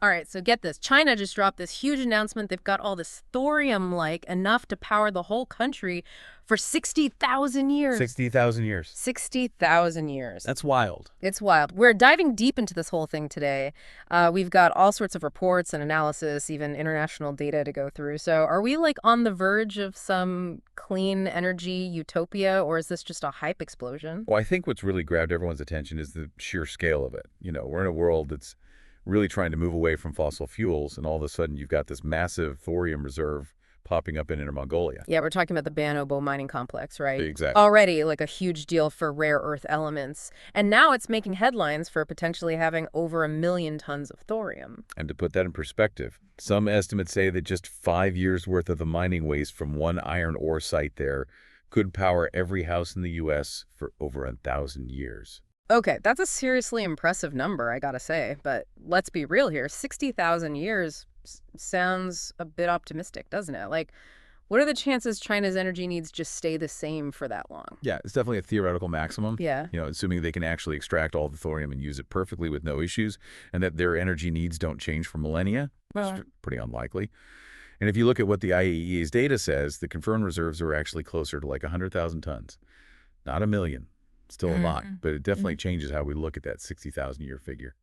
All right, so get this. China just dropped this huge announcement. They've got all this thorium-like, enough to power the whole country for 60,000 years. 60,000 years. 60,000 years. That's wild. It's wild. We're diving deep into this whole thing today. We've got all sorts of reports and analysis, even international data to go through. So are we like on the verge of some clean energy utopia, or is this just a hype explosion? Well, I think what's really grabbed everyone's attention is the sheer scale of it. We're in a world that's really trying to move away from fossil fuels, and all of a sudden you've got this massive thorium reserve popping up in Inner Mongolia. Yeah, we're talking about the Bayan mining complex, right? Exactly. Already like a huge deal for rare earth elements. And now it's making headlines for potentially having over 1 million tons of thorium. And to put that in perspective, some estimates say that just 5 years worth of the mining waste from one iron ore site there could power every house in the U.S. for over 1,000 years. Okay, that's a seriously impressive number, I gotta say. But let's be real here. 60,000 years sounds a bit optimistic, doesn't it? Like, what are the chances China's energy needs just stay the same for that long? Yeah, it's definitely a theoretical maximum. Yeah. Assuming they can actually extract all the thorium and use it perfectly with no issues, and that their energy needs don't change for millennia. Well, It's pretty unlikely. And if you look at what the IAEA's data says, the confirmed reserves are actually closer to like 100,000 tons. Not 1 million. Still a lot, but it definitely changes how we look at that 60,000-year figure.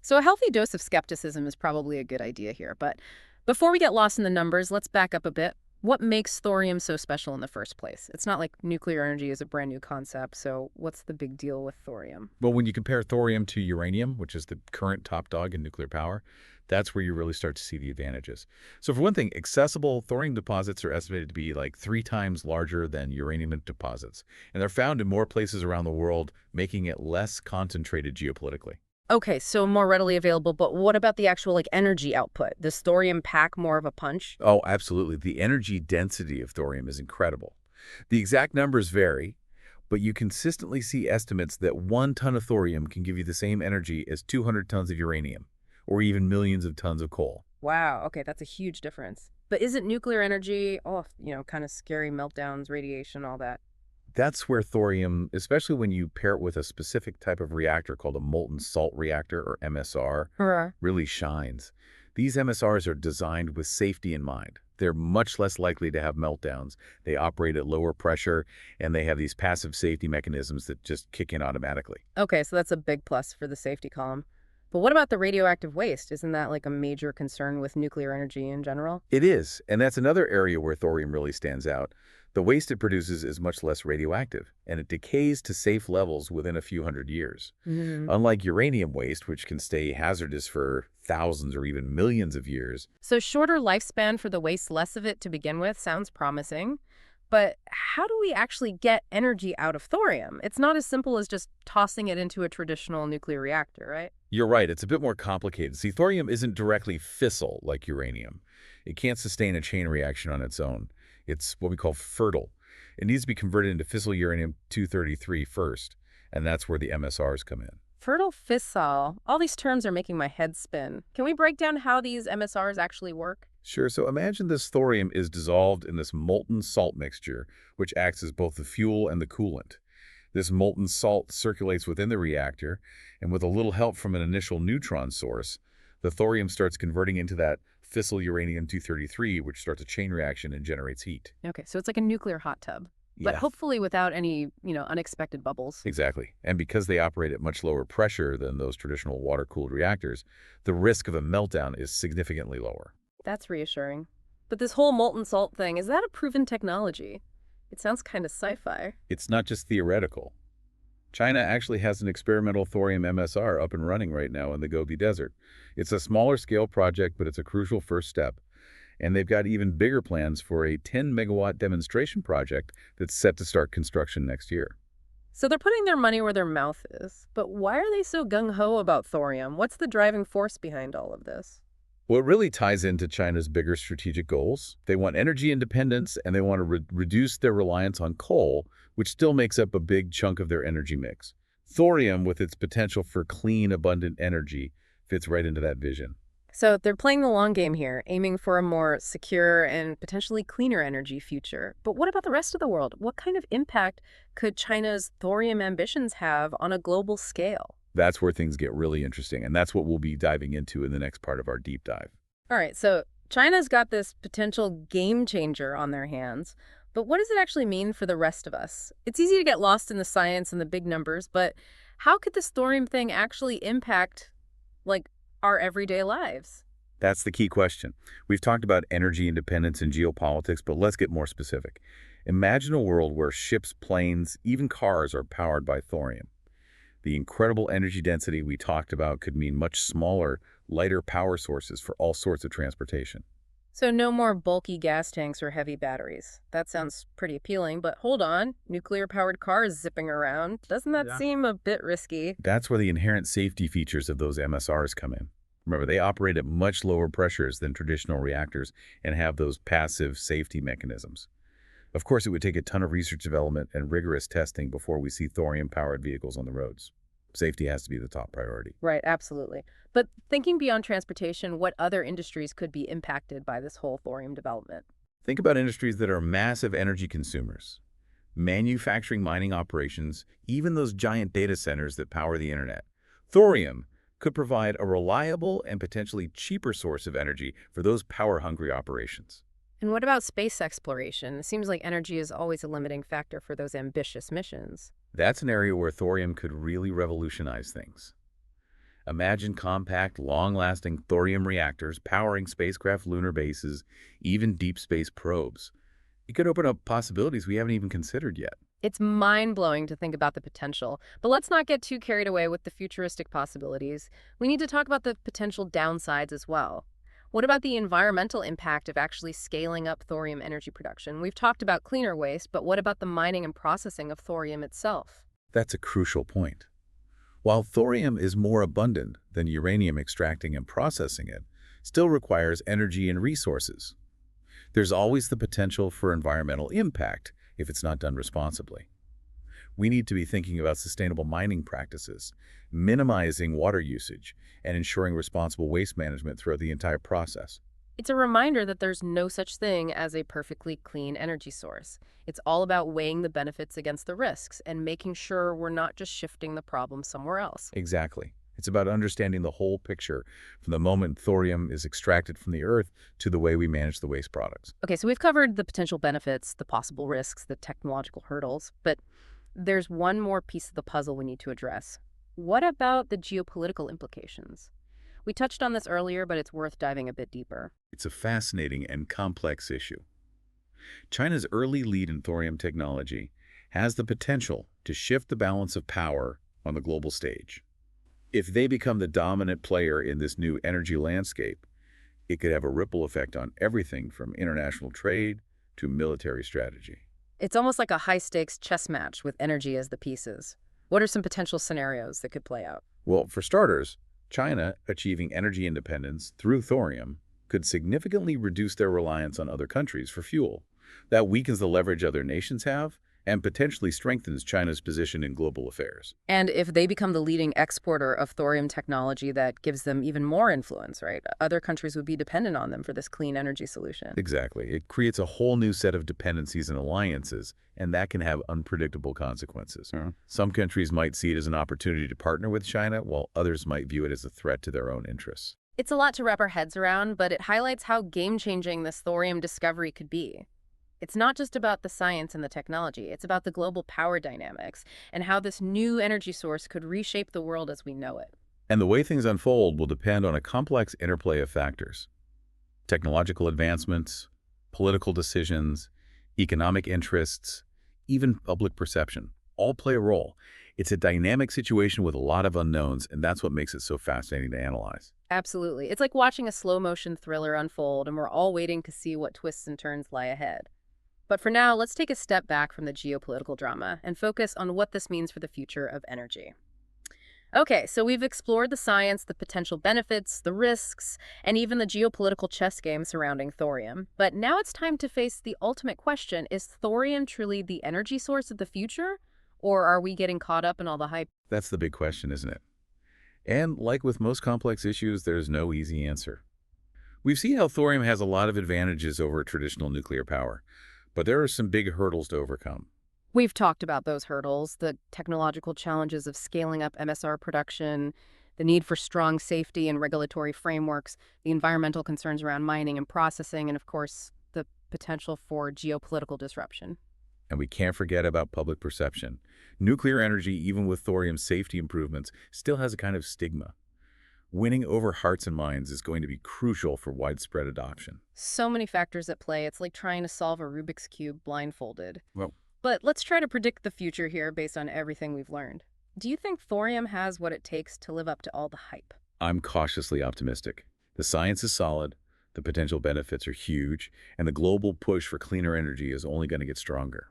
so a healthy dose of skepticism is probably a good idea here. But before we get lost in the numbers, let's back up a bit. What makes thorium so special in the first place? It's not like nuclear energy is a brand new concept, so what's the big deal with thorium? Well, when you compare thorium to uranium, which is the current top dog in nuclear power, that's where you really start to see the advantages. So for one thing, accessible thorium deposits are estimated to be like 3 times larger than uranium deposits. And they're found in more places around the world, making it less concentrated geopolitically. Okay, so more readily available, but what about the actual energy output? Does thorium pack more of a punch? Oh, absolutely. The energy density of thorium is incredible. The exact numbers vary, but you consistently see estimates that 1 ton of thorium can give you the same energy as 200 tons of uranium, or even millions of tons of coal. Wow, okay, that's a huge difference. But isn't nuclear energy, kind of scary meltdowns, radiation, all that? That's where thorium, especially when you pair it with a specific type of reactor called a molten salt reactor, or MSR, Hurrah. really shines. These MSRs are designed with safety in mind. They're much less likely to have meltdowns. They operate at lower pressure, and they have these passive safety mechanisms that just kick in automatically. Okay, so that's a big plus for the safety column. But what about the radioactive waste? Isn't that like a major concern with nuclear energy in general? It is, and that's another area where thorium really stands out. The waste it produces is much less radioactive, and it decays to safe levels within a few hundred years. Unlike uranium waste, which can stay hazardous for thousands or even millions of years. So shorter lifespan for the waste, less of it to begin with, sounds promising. But how do we actually get energy out of thorium? It's not as simple as just tossing it into a traditional nuclear reactor, right? You're right, it's a bit more complicated. See, thorium isn't directly fissile like uranium. It can't sustain a chain reaction on its own. It's what we call fertile. It needs to be converted into fissile uranium-233 first, and that's where the MSRs come in. Fertile fissile. All these terms are making my head spin. Can we break down how these MSRs actually work? Sure, so imagine this thorium is dissolved in this molten salt mixture, which acts as both the fuel and the coolant. This molten salt circulates within the reactor, and with a little help from an initial neutron source, the thorium starts converting into that fissile uranium-233, which starts a chain reaction and generates heat. Okay, so it's like a nuclear hot tub, but Yeah, hopefully without any, unexpected bubbles. exactly. And because they operate at much lower pressure than those traditional water-cooled reactors, the risk of a meltdown is significantly lower. That's reassuring. But this whole molten salt thing, is that a proven technology? It sounds kind of sci-fi. It's not just theoretical. China actually has an experimental thorium MSR up and running right now in the Gobi Desert. It's a smaller scale project, but it's a crucial first step. And they've got even bigger plans for a 10-megawatt demonstration project that's set to start construction next year. So they're putting their money where their mouth is. But why are they so gung-ho about thorium? What's the driving force behind all of this? Well, it really ties into China's bigger strategic goals. They want energy independence, and they want to reduce their reliance on coal, which still makes up a big chunk of their energy mix. Thorium, with its potential for clean, abundant energy, fits right into that vision. So they're playing the long game here, aiming for a more secure and potentially cleaner energy future. But what about the rest of the world? What kind of impact could China's thorium ambitions have on a global scale? That's where things get really interesting, and that's what we'll be diving into in the next part of our deep dive. All right, so China's got this potential game changer on their hands, but what does it actually mean for the rest of us? It's easy to get lost in the science and the big numbers, but how could this thorium thing actually impact, like, our everyday lives? That's the key question. We've talked about energy independence and geopolitics, but let's get more specific. Imagine a world where ships, planes, even cars are powered by thorium. The incredible energy density we talked about could mean much smaller, lighter power sources for all sorts of transportation. So no more bulky gas tanks or heavy batteries. That sounds pretty appealing, but hold on, nuclear-powered cars zipping around. Doesn't that seem a bit risky? That's where the inherent safety features of those MSRs come in. Remember, they operate at much lower pressures than traditional reactors and have those passive safety mechanisms. Of course, it would take a ton of research development and rigorous testing before we see thorium-powered vehicles on the roads. Safety has to be the top priority. Right, absolutely. But thinking beyond transportation, what other industries could be impacted by this whole thorium development? Think about industries that are massive energy consumers. Manufacturing, mining operations, even those giant data centers that power the internet. Thorium could provide a reliable and potentially cheaper source of energy for those power-hungry operations. And what about space exploration? It seems like energy is always a limiting factor for those ambitious missions. That's an area where thorium could really revolutionize things. Imagine compact, long-lasting thorium reactors powering spacecraft lunar bases, even deep space probes. It could open up possibilities we haven't even considered yet. It's mind-blowing to think about the potential, but let's not get too carried away with the futuristic possibilities. We need to talk about the potential downsides as well. What about the environmental impact of actually scaling up thorium energy production? We've talked about cleaner waste, but what about the mining and processing of thorium itself? That's a crucial point. While thorium is more abundant than uranium, extracting and processing it still requires energy and resources. There's always the potential for environmental impact if it's not done responsibly. We need to be thinking about sustainable mining practices, minimizing water usage, and ensuring responsible waste management throughout the entire process. It's a reminder that there's no such thing as a perfectly clean energy source. It's all about weighing the benefits against the risks and making sure we're not just shifting the problem somewhere else. Exactly. It's about understanding the whole picture, from the moment thorium is extracted from the earth to the way we manage the waste products. Okay, so we've covered the potential benefits, the possible risks, the technological hurdles, but there's one more piece of the puzzle we need to address. What about the geopolitical implications? We touched on this earlier, but it's worth diving a bit deeper. It's a fascinating and complex issue. China's early lead in thorium technology has the potential to shift the balance of power on the global stage. If they become the dominant player in this new energy landscape, it could have a ripple effect on everything from international trade to military strategy. It's almost like a high-stakes chess match with energy as the pieces. What are some potential scenarios that could play out? Well, for starters, China achieving energy independence through thorium could significantly reduce their reliance on other countries for fuel. That weakens the leverage other nations have and potentially strengthens China's position in global affairs. And if they become the leading exporter of thorium technology, that gives them even more influence, right? Other countries would be dependent on them for this clean energy solution. Exactly. It creates a whole new set of dependencies and alliances, and that can have unpredictable consequences. Some countries might see it as an opportunity to partner with China, while others might view it as a threat to their own interests. It's a lot to wrap our heads around, but it highlights how game-changing this thorium discovery could be. It's not just about the science and the technology, it's about the global power dynamics and how this new energy source could reshape the world as we know it. And the way things unfold will depend on a complex interplay of factors. Technological advancements, political decisions, economic interests, even public perception all play a role. It's a dynamic situation with a lot of unknowns, and that's what makes it so fascinating to analyze. Absolutely. It's like watching a slow-motion thriller unfold, and we're all waiting to see what twists and turns lie ahead. But for now, let's take a step back from the geopolitical drama and focus on what this means for the future of energy. Okay, so we've explored the science, the potential benefits, the risks, and even the geopolitical chess game surrounding thorium. But now it's time to face the ultimate question: is thorium truly the energy source of the future? Or are we getting caught up in all the hype? That's the big question, isn't it? And like with most complex issues, there's no easy answer. We've seen how thorium has a lot of advantages over traditional nuclear power, but there are some big hurdles to overcome. We've talked about those hurdles, the technological challenges of scaling up MSR production, the need for strong safety and regulatory frameworks, the environmental concerns around mining and processing, and of course, the potential for geopolitical disruption. And we can't forget about public perception. Nuclear energy, even with thorium safety improvements, still has a kind of stigma. Winning over hearts and minds is going to be crucial for widespread adoption. So many factors at play. It's like trying to solve a Rubik's Cube blindfolded. Well, But let's try to predict the future here based on everything we've learned. Do you think thorium has what it takes to live up to all the hype? I'm cautiously optimistic. The science is solid, the potential benefits are huge, and the global push for cleaner energy is only going to get stronger.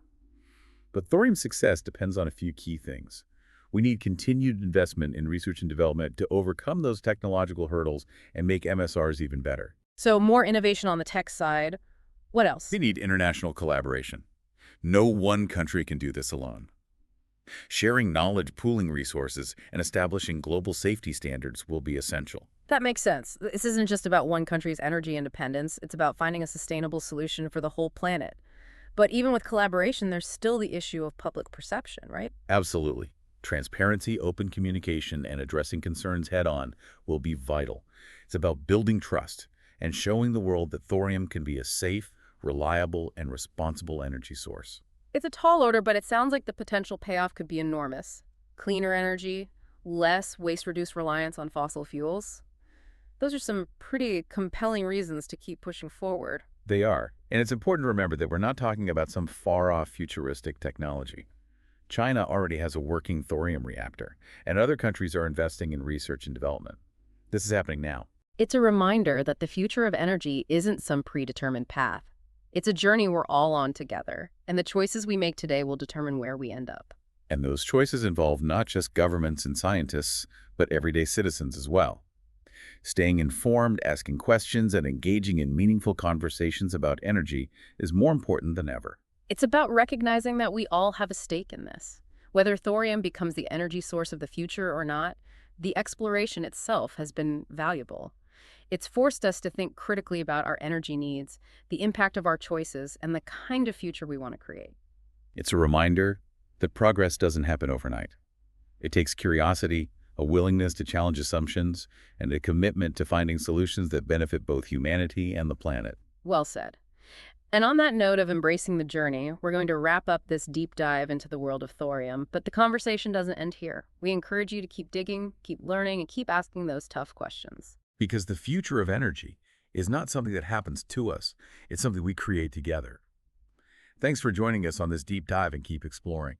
But thorium's success depends on a few key things. We need continued investment in research and development to overcome those technological hurdles and make MSRs even better. So, more innovation on the tech side. What else? We need international collaboration. No one country can do this alone. Sharing knowledge, pooling resources, and establishing global safety standards will be essential. That makes sense. This isn't just about one country's energy independence, it's about finding a sustainable solution for the whole planet. But even with collaboration, there's still the issue of public perception, right? Absolutely. Transparency, open communication, and addressing concerns head-on will be vital. It's about building trust and showing the world that thorium can be a safe, reliable, and responsible energy source. It's a tall order, but it sounds like the potential payoff could be enormous. Cleaner energy, less waste-reduced reliance on fossil fuels. Those are some pretty compelling reasons to keep pushing forward. They are. And it's important to remember that we're not talking about some far-off futuristic technology. China already has a working thorium reactor, and other countries are investing in research and development. This is happening now. It's a reminder that the future of energy isn't some predetermined path. It's a journey we're all on together, and the choices we make today will determine where we end up. And those choices involve not just governments and scientists, but everyday citizens as well. Staying informed, asking questions, and engaging in meaningful conversations about energy is more important than ever. It's about recognizing that we all have a stake in this. Whether thorium becomes the energy source of the future or not, the exploration itself has been valuable. It's forced us to think critically about our energy needs, the impact of our choices, and the kind of future we want to create. It's a reminder that progress doesn't happen overnight. It takes curiosity, a willingness to challenge assumptions, and a commitment to finding solutions that benefit both humanity and the planet. Well said. And on that note of embracing the journey, we're going to wrap up this deep dive into the world of thorium, but the conversation doesn't end here. We encourage you to keep digging, keep learning, and keep asking those tough questions. Because the future of energy is not something that happens to us, it's something we create together. Thanks for joining us on this deep dive and keep exploring.